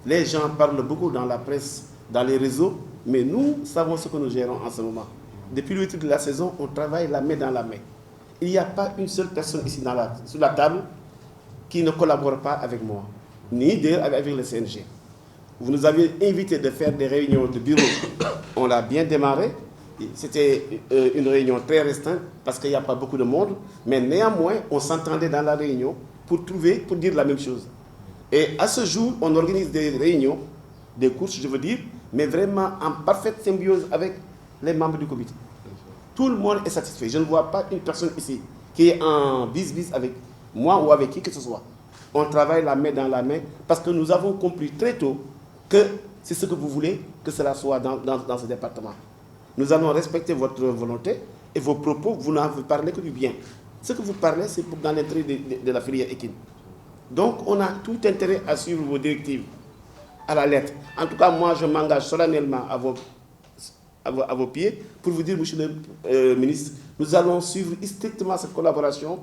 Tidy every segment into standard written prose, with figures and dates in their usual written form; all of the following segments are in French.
Les gens parlent beaucoup dans la presse, dans les réseaux, mais nous savons ce que nous gérons en ce moment. Depuis le début de la saison, on travaille la main dans la main. Il n'y a pas une seule personne ici sur la table qui ne collabore pas avec moi, ni d'ailleurs avec le CNG. Vous nous avez invité de faire des réunions de bureau. On l'a bien démarré. C'était une réunion très restreinte parce qu'il n'y a pas beaucoup de monde. Mais néanmoins, on s'entendait dans la réunion pour dire la même chose. Et à ce jour, on organise des réunions, des courses, je veux dire, mais vraiment en parfaite symbiose avec les membres du comité. Tout le monde est satisfait. Je ne vois pas une personne ici qui est en bis-bis avec moi ou avec qui que ce soit. On travaille la main dans la main parce que nous avons compris très tôt que c'est ce que vous voulez que cela soit dans ce département. Nous allons respecter votre volonté et vos propos, vous n'en parlez que du bien. Ce que vous parlez, c'est dans l'intérêt de la filière équine. Donc, on a tout intérêt à suivre vos directives à la lettre. En tout cas, moi, je m'engage solennellement à vos pieds pour vous dire, monsieur le ministre, nous allons suivre strictement cette collaboration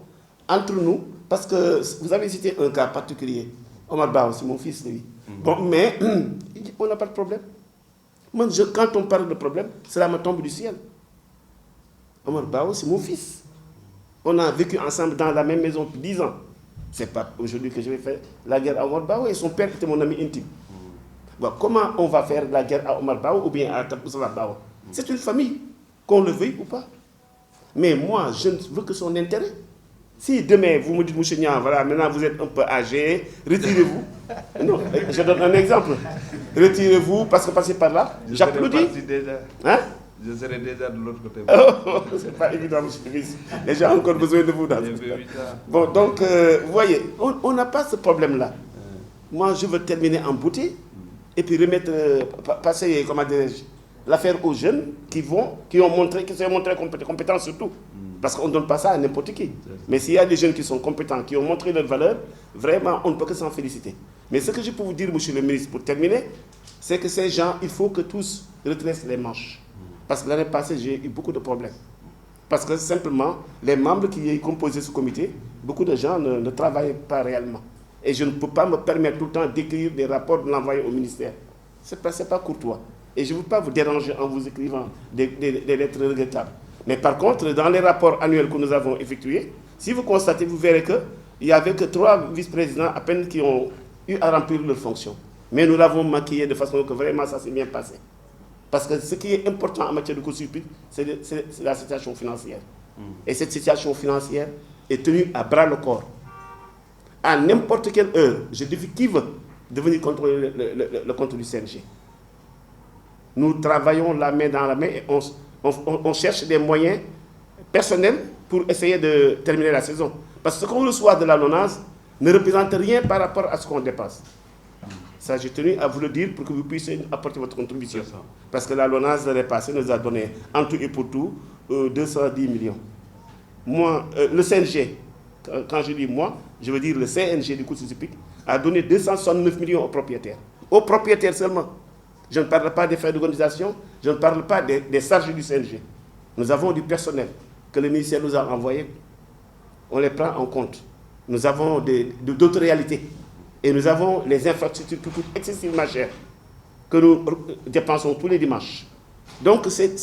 entre nous parce que vous avez cité un cas particulier. Omar Bao, c'est mon fils, lui. Bon, mais on n'a pas de problème. Moi, quand on parle de problème, cela me tombe du ciel. Omar Bao, c'est mon fils. On a vécu ensemble dans la même maison depuis 10 ans. Ce n'est pas aujourd'hui que je vais faire la guerre à Omar Bao et son père était mon ami intime. Bon, comment on va faire la guerre à Omar Bao ou bien à Tapoussala Bao? C'est une famille, qu'on le veuille ou pas. Mais moi, je ne veux que son intérêt. Si demain, vous me dites, monsieur Nian, voilà, maintenant vous êtes un peu âgé, retirez-vous. Non, je donne un exemple. Retirez-vous, parce que passez par là, j'applaudis. Hein? Je serai déjà de l'autre côté. Oh, c'est pas évident, monsieur le ministre. Les gens ont encore besoin de vous. Bon, donc, vous voyez, on n'a pas ce problème-là. Moi, je veux terminer en beauté et puis remettre, passer, comment dirais-je, l'affaire aux jeunes qui se sont montrés compétents surtout. Parce qu'on ne donne pas ça à n'importe qui. Mais s'il y a des jeunes qui sont compétents, qui ont montré leur valeur, vraiment, on ne peut que s'en féliciter. Mais ce que je peux vous dire, monsieur le ministre, pour terminer, c'est que ces gens, il faut que tous redressent les manches. Parce que l'année passée, j'ai eu beaucoup de problèmes. Parce que simplement, les membres qui ont composé ce comité, beaucoup de gens ne travaillent pas réellement. Et je ne peux pas me permettre tout le temps d'écrire des rapports, de l'envoyer au ministère. Ce n'est pas courtois. Et je ne veux pas vous déranger en vous écrivant des lettres regrettables. Mais par contre, dans les rapports annuels que nous avons effectués, si vous constatez, vous verrez qu'il n'y avait que 3 vice-présidents à peine qui ont eu à remplir leurs fonctions. Mais nous l'avons maquillé de façon que vraiment ça s'est bien passé. Parce que ce qui est important en matière de course hippique, c'est la situation financière. Et cette situation financière est tenue à bras le corps. À n'importe quelle heure, je défie qui veut de venir contrôler le compte du CNG. Nous travaillons la main dans la main et on cherche des moyens personnels pour essayer de terminer la saison. Parce que ce qu'on reçoit de la LONASE ne représente rien par rapport à ce qu'on dépasse. Ça, j'ai tenu à vous le dire pour que vous puissiez apporter votre contribution. Parce que la LONASE, l'année passée, nous a donné en tout et pour tout 210 millions. Moi, le CNG, quand je dis moi, je veux dire le CNG du course hippique, a donné 269 millions aux propriétaires. Aux propriétaires seulement. Je ne parle pas des frais d'organisation, je ne parle pas des charges du CNG. Nous avons du personnel que le ministère nous a envoyé. On les prend en compte. Nous avons d'autres réalités. Et nous avons les infrastructures toutes excessivement chères que nous dépensons tous les dimanches. Donc c'est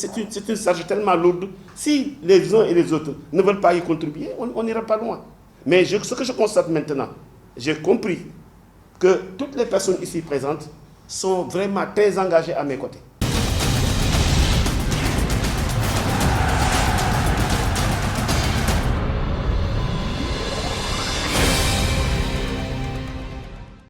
une charge tellement lourde. Si les uns et les autres ne veulent pas y contribuer, on n'ira pas loin. Mais ce que je constate maintenant, j'ai compris que toutes les personnes ici présentes sont vraiment très engagées à mes côtés.